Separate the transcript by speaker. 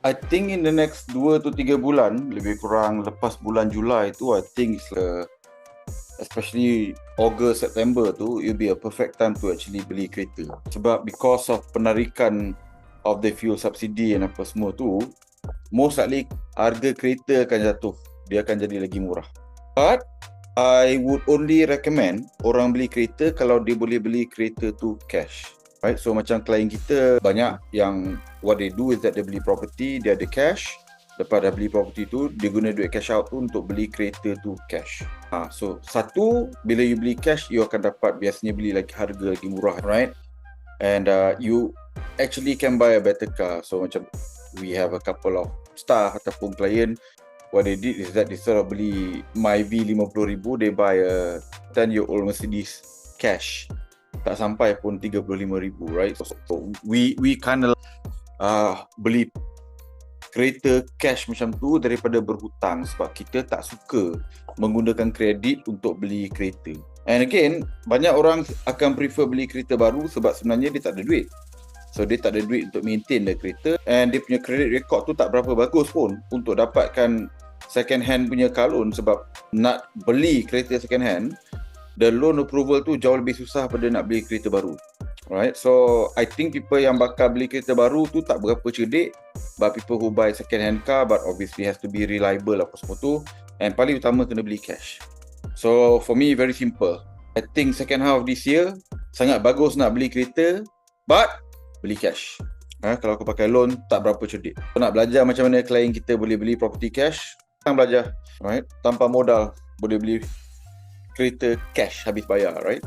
Speaker 1: I think in the next 2 to 3 bulan, lebih kurang lepas bulan Julai tu, I think it's especially August, September tu, it'll be a perfect time to actually beli kereta. Sebab because of penarikan of the fuel subsidy dan apa semua tu, most likely harga kereta akan jatuh. Dia akan jadi lagi murah. But I would only recommend orang beli kereta kalau dia boleh beli kereta tu cash. Right? So macam klien kita banyak yang what they do is that dia beli property, dia ada cash. Lepas dah beli property tu, dia guna duit cash out tu untuk beli kereta tu cash. So satu, bila you beli cash, you akan dapat biasanya beli lagi harga lagi murah, right? And you actually can buy a better car. So macam we have a couple of staff ataupun client, what they did is that instead of beli Myvi 50,000, they buy a 10-year-old Mercedes cash. Tak sampai pun 35,000, right? So we kind of beli kereta cash macam tu daripada berhutang sebab kita tak suka menggunakan kredit untuk beli kereta. And again, banyak orang akan prefer beli kereta baru sebab sebenarnya dia tak ada duit. So dia tak ada duit untuk maintain the kereta and dia punya credit record tu tak berapa bagus pun untuk dapatkan second hand punya car loan sebab nak beli kereta second hand, the loan approval tu jauh lebih susah pada nak beli kereta baru. Right, so I think people yang bakal beli kereta baru tu tak berapa cerdik, but people who buy second hand car, but obviously has to be reliable apa semua tu, and paling utama kena beli cash. So for me very simple. I think second half of this year sangat bagus nak beli kereta, but beli cash. Kalau aku pakai loan tak berapa cerdik. So, nak belajar macam mana klien kita boleh beli property cash, kita belajar, right? Tanpa modal boleh beli kereta cash habis bayar, right?